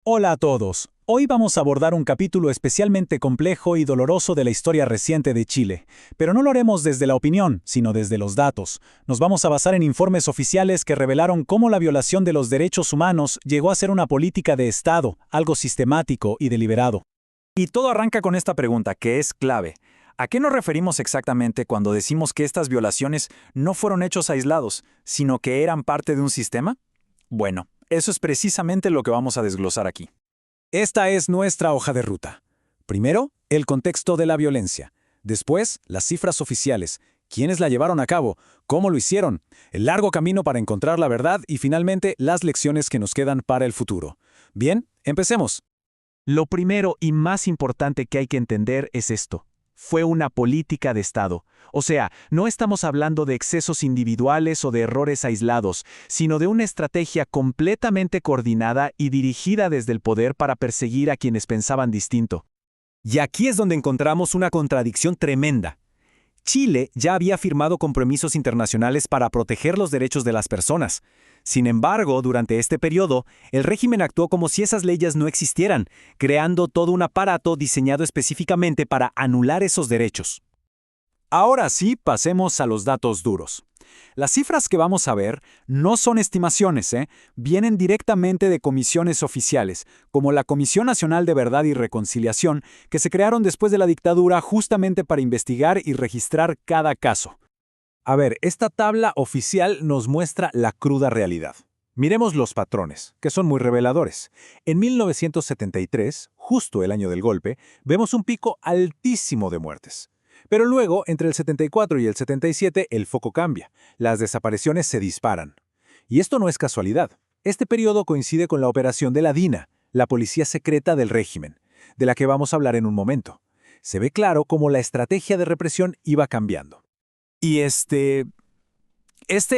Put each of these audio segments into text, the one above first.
Hola a todos. Hoy vamos a abordar un capítulo especialmente complejo y doloroso de la historia reciente de Chile, pero no lo haremos desde la opinión, sino desde los datos. Nos vamos a basar en informes oficiales que revelaron cómo la violación de los derechos humanos llegó a ser una política de Estado, algo sistemático y deliberado. Y todo arranca con esta pregunta, que es clave. ¿A qué nos referimos exactamente cuando decimos que estas violaciones no fueron hechos aislados, sino que eran parte de un sistema? Bueno, eso es precisamente lo que vamos a desglosar aquí. Esta es nuestra hoja de ruta. Primero, el contexto de la violencia. Después, las cifras oficiales. ¿Quiénes la llevaron a cabo? ¿Cómo lo hicieron? El largo camino para encontrar la verdad y finalmente las lecciones que nos quedan para el futuro. Bien, empecemos. Lo primero y más importante que hay que entender es esto. Fue una política de Estado. O sea, no estamos hablando de excesos individuales o de errores aislados, sino de una estrategia completamente coordinada y dirigida desde el poder para perseguir a quienes pensaban distinto. Y aquí es donde encontramos una contradicción tremenda. Chile ya había firmado compromisos internacionales para proteger los derechos de las personas. Sin embargo, durante este periodo, el régimen actuó como si esas leyes no existieran, creando todo un aparato diseñado específicamente para anular esos derechos. Ahora sí, pasemos a los datos duros. Las cifras que vamos a ver no son estimaciones, vienen directamente de comisiones oficiales, como la Comisión Nacional de Verdad y Reconciliación, que se crearon después de la dictadura justamente para investigar y registrar cada caso. A ver, esta tabla oficial nos muestra la cruda realidad. Miremos los patrones, que son muy reveladores. En 1973, justo el año del golpe, vemos un pico altísimo de muertes. Pero luego, entre el 74 y el 77, el foco cambia. Las desapariciones se disparan. Y esto no es casualidad. Este periodo coincide con la operación de la DINA, la policía secreta del régimen, de la que vamos a hablar en un momento. Se ve claro cómo la estrategia de represión iba cambiando. Y este es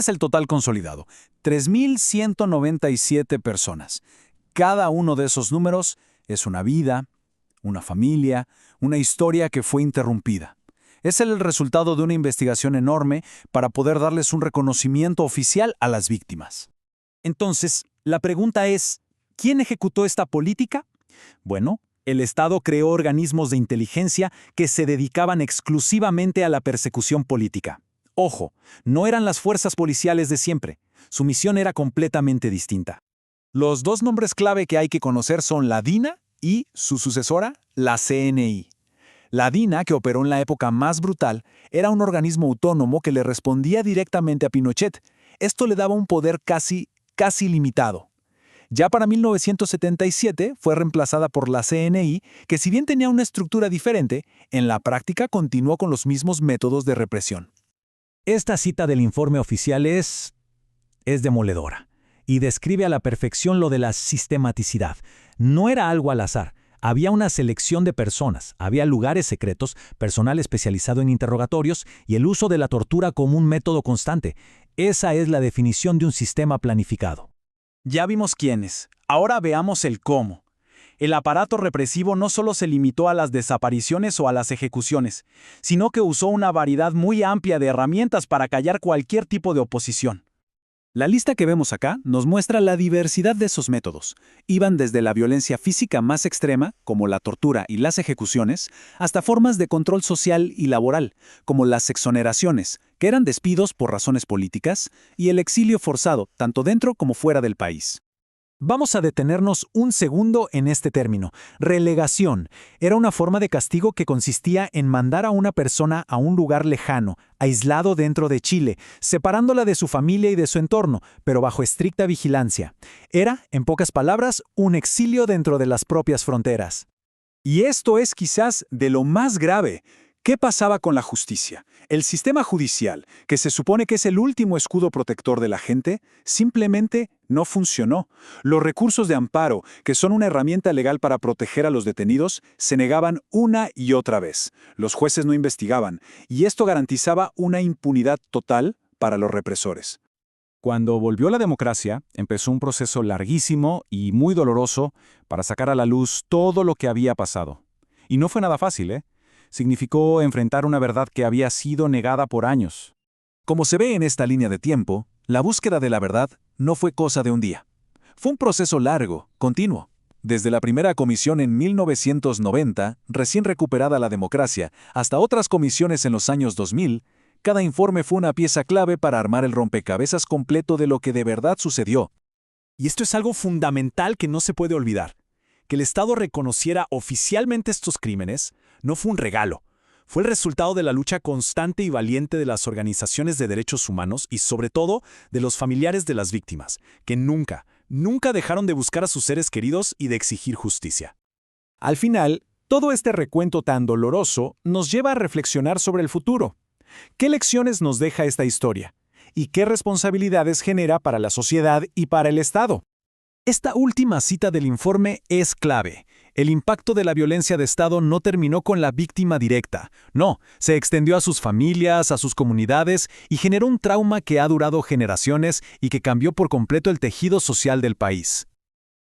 el total consolidado. 3.197 personas. Cada uno de esos números es una vida, una familia, una historia que fue interrumpida. Es el resultado de una investigación enorme para poder darles un reconocimiento oficial a las víctimas. Entonces, la pregunta es, ¿quién ejecutó esta política? Bueno, el Estado creó organismos de inteligencia que se dedicaban exclusivamente a la persecución política. Ojo, no eran las fuerzas policiales de siempre. Su misión era completamente distinta. Los dos nombres clave que hay que conocer son la DINA y su sucesora, la CNI. La DINA, que operó en la época más brutal, era un organismo autónomo que le respondía directamente a Pinochet. Esto le daba un poder casi limitado. Ya para 1977 fue reemplazada por la CNI, que si bien tenía una estructura diferente, en la práctica continuó con los mismos métodos de represión. Esta cita del informe oficial es demoledora y describe a la perfección lo de la sistematicidad. No era algo al azar. Había una selección de personas, había lugares secretos, personal especializado en interrogatorios y el uso de la tortura como un método constante. Esa es la definición de un sistema planificado. Ya vimos quiénes. Ahora veamos el cómo. El aparato represivo no solo se limitó a las desapariciones o a las ejecuciones, sino que usó una variedad muy amplia de herramientas para callar cualquier tipo de oposición. La lista que vemos acá nos muestra la diversidad de esos métodos. Iban desde la violencia física más extrema, como la tortura y las ejecuciones, hasta formas de control social y laboral, como las exoneraciones, que eran despidos por razones políticas, y el exilio forzado, tanto dentro como fuera del país. Vamos a detenernos un segundo en este término. Relegación era una forma de castigo que consistía en mandar a una persona a un lugar lejano, aislado dentro de Chile, separándola de su familia y de su entorno, pero bajo estricta vigilancia. Era, en pocas palabras, un exilio dentro de las propias fronteras. Y esto es quizás de lo más grave. ¿Qué pasaba con la justicia? El sistema judicial, que se supone que es el último escudo protector de la gente, simplemente no funcionó. Los recursos de amparo, que son una herramienta legal para proteger a los detenidos, se negaban una y otra vez. Los jueces no investigaban, y esto garantizaba una impunidad total para los represores. Cuando volvió la democracia, empezó un proceso larguísimo y muy doloroso para sacar a la luz todo lo que había pasado. Y no fue nada fácil, ¿eh? Significó enfrentar una verdad que había sido negada por años. Como se ve en esta línea de tiempo, la búsqueda de la verdad no fue cosa de un día. Fue un proceso largo, continuo. Desde la primera comisión en 1990, recién recuperada la democracia, hasta otras comisiones en los años 2000, cada informe fue una pieza clave para armar el rompecabezas completo de lo que de verdad sucedió. Y esto es algo fundamental que no se puede olvidar. Que el Estado reconociera oficialmente estos crímenes no fue un regalo. Fue el resultado de la lucha constante y valiente de las organizaciones de derechos humanos y, sobre todo, de los familiares de las víctimas, que nunca dejaron de buscar a sus seres queridos y de exigir justicia. Al final, todo este recuento tan doloroso nos lleva a reflexionar sobre el futuro. ¿Qué lecciones nos deja esta historia? ¿Y qué responsabilidades genera para la sociedad y para el Estado? Esta última cita del informe es clave. El impacto de la violencia de Estado no terminó con la víctima directa. No, se extendió a sus familias, a sus comunidades y generó un trauma que ha durado generaciones y que cambió por completo el tejido social del país.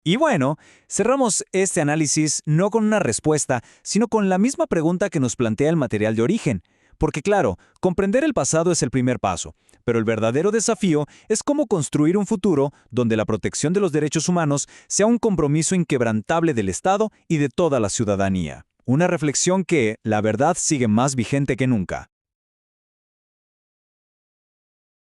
Y bueno, cerramos este análisis no con una respuesta, sino con la misma pregunta que nos plantea el material de origen. Porque claro, comprender el pasado es el primer paso, pero el verdadero desafío es cómo construir un futuro donde la protección de los derechos humanos sea un compromiso inquebrantable del Estado y de toda la ciudadanía. Una reflexión que, la verdad, sigue más vigente que nunca.